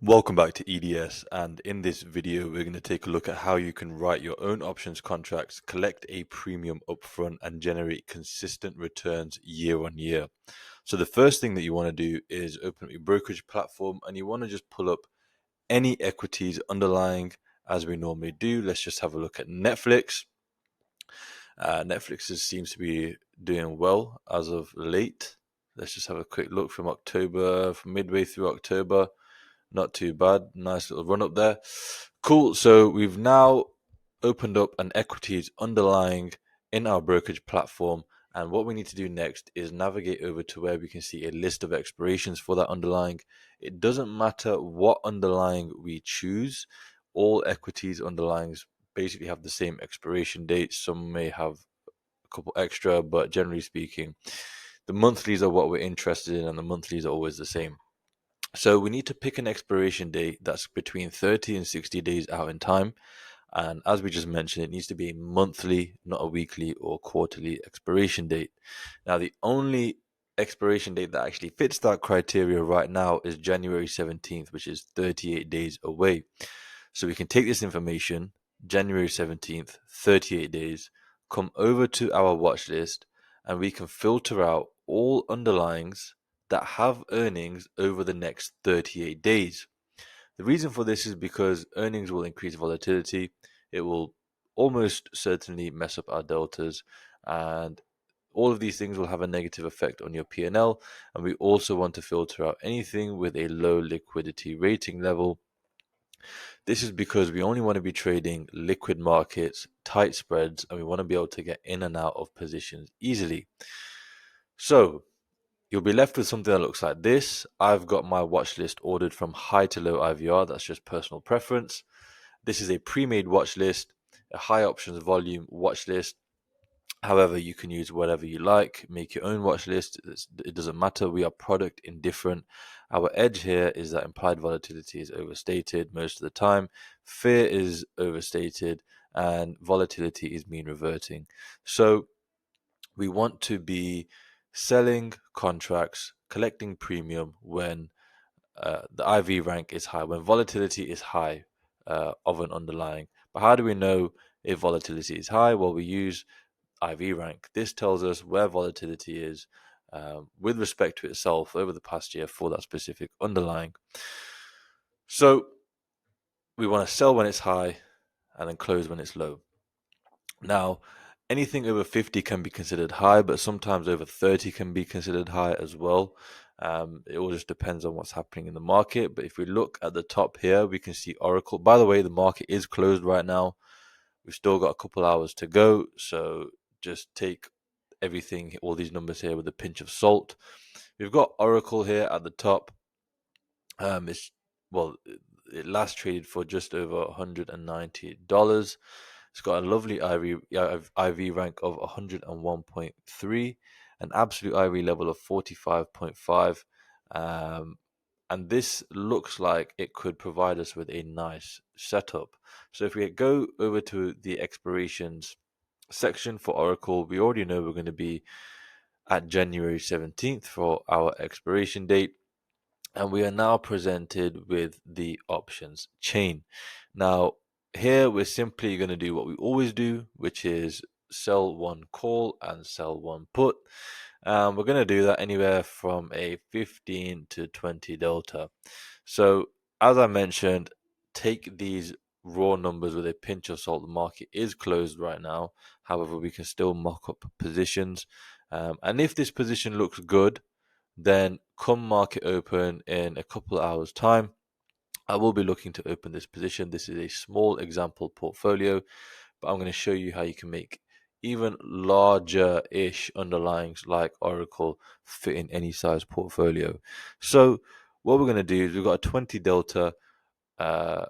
Welcome back to EDS, and in this video we're going to take a look at how you can write your own options contracts, collect a premium upfront and generate consistent returns year on year. So the first thing that you want to do is open up your brokerage platform and you want to just pull up any equities underlying as we normally do. Let's just have a look at Netflix. Netflix seems to be doing well as of late. Let's just have a quick look from midway through October. Not too bad. Nice little run up there. Cool. So we've now opened up an equities underlying in our brokerage platform. And what we need to do next is navigate over to where we can see a list of expirations for that underlying. It doesn't matter what underlying we choose. All equities underlyings basically have the same expiration date. Some may have a couple extra, but generally speaking, the monthlies are what we're interested in, and the monthlies are always the same. So we need to pick an expiration date that's between 30 and 60 days out in time. And as we just mentioned, it needs to be a monthly, not a weekly or quarterly expiration date. Now, the only expiration date that actually fits that criteria right now is January 17th, which is 38 days away. So we can take this information, January 17th, 38 days, come over to our watch list, and we can filter out all underlyings that have earnings over the next 38 days. The reason for this is because earnings will increase volatility. It will almost certainly mess up our deltas, and all of these things will have a negative effect on your P&L. And we also want to filter out anything with a low liquidity rating level. This is because we only want to be trading liquid markets, tight spreads, and we want to be able to get in and out of positions easily. So you'll be left with something that looks like this. I've got my watch list ordered from high to low IVR. That's just personal preference. This is a pre-made watch list, a high options volume watch list. However, you can use whatever you like, make your own watch list. It doesn't matter. We are product indifferent. Our edge here is that implied volatility is overstated most of the time, fear is overstated, and volatility is mean reverting. So we want to be selling contracts, collecting premium when the IV rank is high, when volatility is high of an underlying. But how do we know if volatility is high? Well, we use IV rank. This tells us where volatility is with respect to itself over the past year for that specific underlying. So we want to sell when it's high and then close when it's low. Now, anything over 50 can be considered high, but sometimes over 30 can be considered high as well. It all just depends on what's happening in the market. But if we look at the top here, we can see Oracle. By the way, the market is closed right now. We've still got a couple hours to go. So just take everything, all these numbers here with a pinch of salt. We've got Oracle here at the top. It's well, it last traded for just over $190. It's got a lovely IV rank of 101.3, an absolute IV level of 45.5. And this looks like it could provide us with a nice setup. So if we go over to the expirations section for Oracle, we already know we're going to be at January 17th for our expiration date. And we are now presented with the options chain. Now, here we're simply going to do what we always do, which is sell one call and sell one put. We're going to do that anywhere from a 15 to 20 delta. So, as I mentioned, take these raw numbers with a pinch of salt. The market is closed right now. However, we can still mock up positions. And if this position looks good, then come market open in a couple of hours' time, I will be looking to open this position. This is a small example portfolio, but I'm going to show you how you can make even larger-ish underlyings like Oracle fit in any size portfolio. So what we're going to do is we've got a 20 delta uh,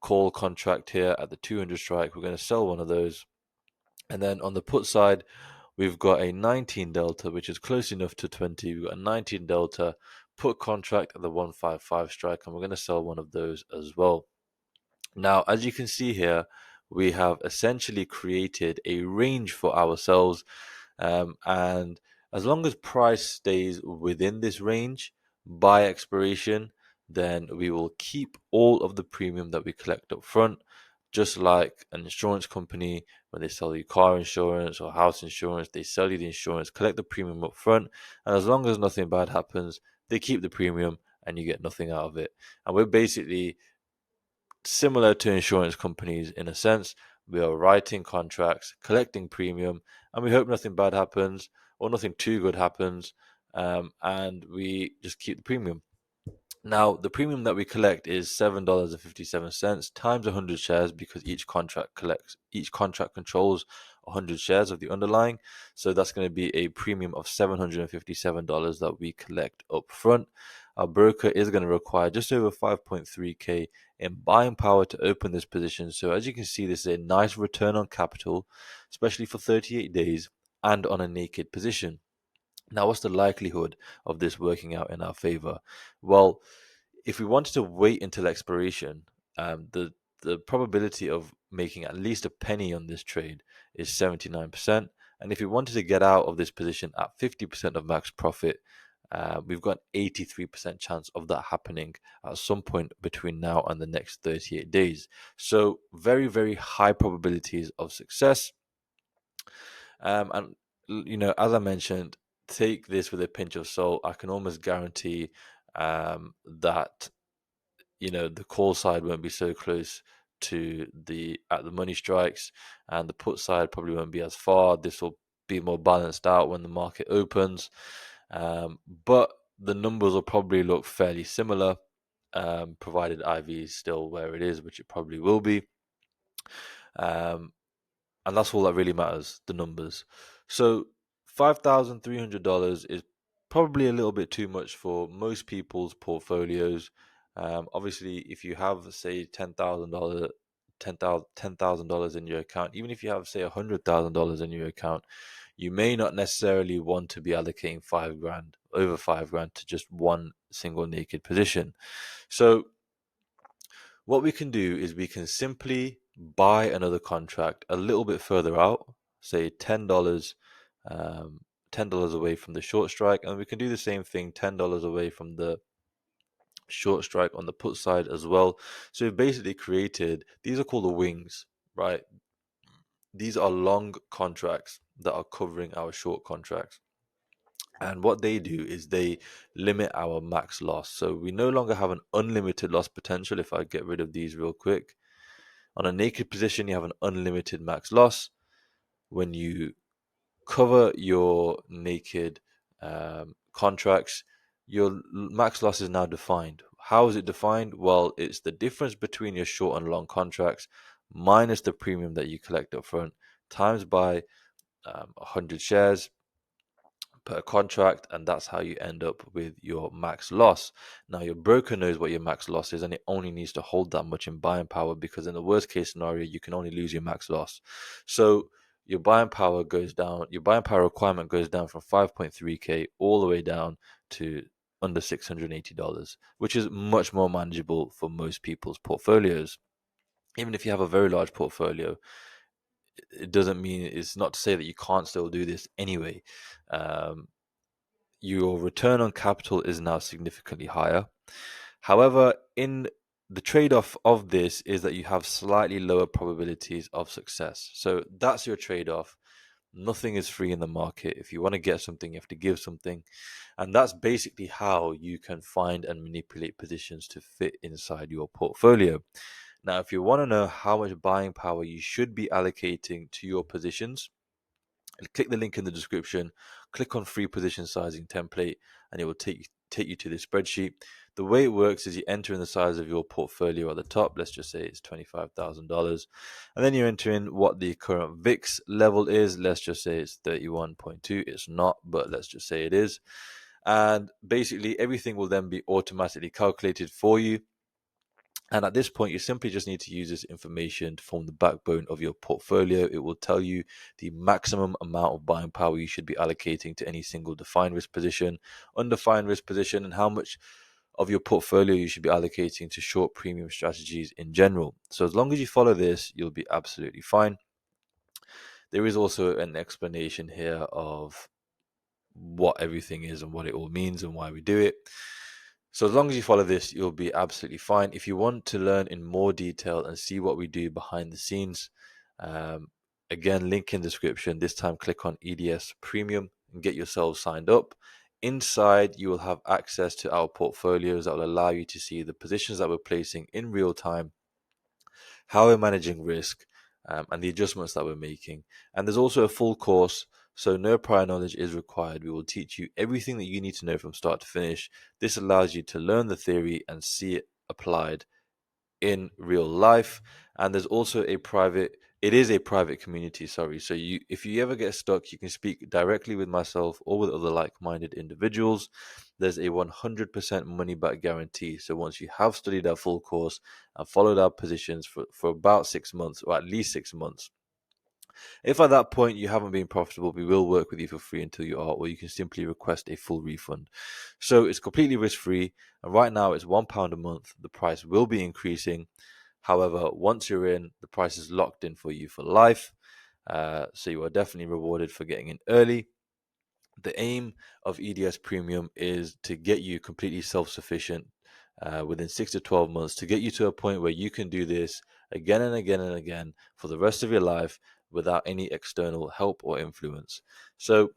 call contract here at the 200 strike. We're going to sell one of those. And then on the put side, we've got a 19 delta, which is close enough to 20. We've got a 19 delta put contract at the 155 strike, and we're going to sell one of those as well. Now, as you can see here, we have essentially created a range for ourselves, and as long as price stays within this range by expiration, then we will keep all of the premium that we collect up front, just like an insurance company. When they sell you car insurance or house insurance, they sell you the insurance, collect the premium up front, and as long as nothing bad happens, they keep the premium and you get nothing out of it. And we're basically similar to insurance companies in a sense. We are writing contracts, collecting premium, and we hope nothing bad happens or nothing too good happens, and we just keep the premium. Now, the premium that we collect is $7.57 times 100 shares, because each contract controls 100 shares of the underlying. So that's going to be a premium of $757 that we collect up front. Our broker is going to require just over 5.3k in buying power to open this position. So as you can see, this is a nice return on capital, especially for 38 days and on a naked position. Now, what's the likelihood of this working out in our favor? Well, if we wanted to wait until expiration, the probability of making at least a penny on this trade is 79%. And if we wanted to get out of this position at 50% of max profit, we've got an 83% chance of that happening at some point between now and the next 38 days. So very, very high probabilities of success. And as I mentioned, take this with a pinch of salt. I can almost guarantee that the call side won't be so close to the at the money strikes, and the put side probably won't be as far. This will be more balanced out when the market opens, but the numbers will probably look fairly similar, provided IV is still where it is, which it probably will be. Um, and that's all that really matters, the numbers. So $5,300 is probably a little bit too much for most people's portfolios. Obviously, if you have, say, $10,000 in your account, even if you have, say, $100,000 in your account, you may not necessarily want to be allocating $5,000, over $5,000 to just one single naked position. So what we can do is we can simply buy another contract a little bit further out, say $10 away from the short strike, and we can do the same thing, $10 away from the short strike on the put side as well. So we've basically created, these are called the wings, right? These are long contracts that are covering our short contracts. And what they do is they limit our max loss. So we no longer have an unlimited loss potential. If I get rid of these real quick, on a naked position, you have an unlimited max loss. When you cover your naked contracts, your max loss is now defined. How is it defined? Well, it's the difference between your short and long contracts minus the premium that you collect up front, times by 100 shares per contract, and that's how you end up with your max loss. Now, your broker knows what your max loss is, and it only needs to hold that much in buying power, because in the worst case scenario, you can only lose your max loss. So your buying power goes down, your buying power requirement goes down from 5.3k all the way down to under $680, which is much more manageable for most people's portfolios. Even if you have a very large portfolio, it doesn't mean, it's not to say that you can't still do this anyway. Um, your return on capital is now significantly higher. However, in the trade-off of this is that you have slightly lower probabilities of success. So that's your trade-off. Nothing is free in the market. If you want to get something, you have to give something. And that's basically how you can find and manipulate positions to fit inside your portfolio. Now, if you want to know how much buying power you should be allocating to your positions, click the link in the description, click on free position sizing template, and it will take you to this spreadsheet. The way it works is you enter in the size of your portfolio at the top. Let's just say it's $25,000. And then you enter in what the current VIX level is. Let's just say it's 31.2. It's not, but let's just say it is. And basically everything will then be automatically calculated for you. And at this point, you simply just need to use this information to form the backbone of your portfolio. It will tell you the maximum amount of buying power you should be allocating to any single defined risk position, undefined risk position, and how much of your portfolio you should be allocating to short premium strategies in general. So as long as you follow this, you'll be absolutely fine. There is also an explanation here of what everything is and what it all means and why we do it. So as long as you follow this, you'll be absolutely fine. If you want to learn in more detail and see what we do behind the scenes, um, again, link in description. This time, click on EDS Premium and get yourself signed up. Inside, you will have access to our portfolios that will allow you to see the positions that we're placing in real time, how we're managing risk, and the adjustments that we're making. And there's also a full course, so no prior knowledge is required. We will teach you everything that you need to know from start to finish. This allows you to learn the theory and see it applied in real life. And there's also it is a private community, sorry. So if you ever get stuck, you can speak directly with myself or with other like-minded individuals. There's a 100% money back guarantee. So once you have studied our full course and followed our positions for about 6 months, or at least 6 months, if at that point you haven't been profitable, we will work with you for free until you are, or you can simply request a full refund. So it's completely risk-free, and right now it's £1 a month. The price will be increasing. However, once you're in, the price is locked in for you for life. So you are definitely rewarded for getting in early. The aim of EDS Premium is to get you completely self-sufficient within 6 to 12 months, to get you to a point where you can do this again and again and again for the rest of your life without any external help or influence. So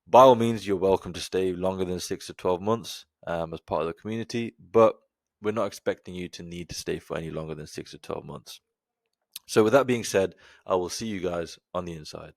by all means, you're welcome to stay longer than 6 to 12 months as part of the community, but we're not expecting you to need to stay for any longer than 6 to 12 months. So with that being said, I will see you guys on the inside.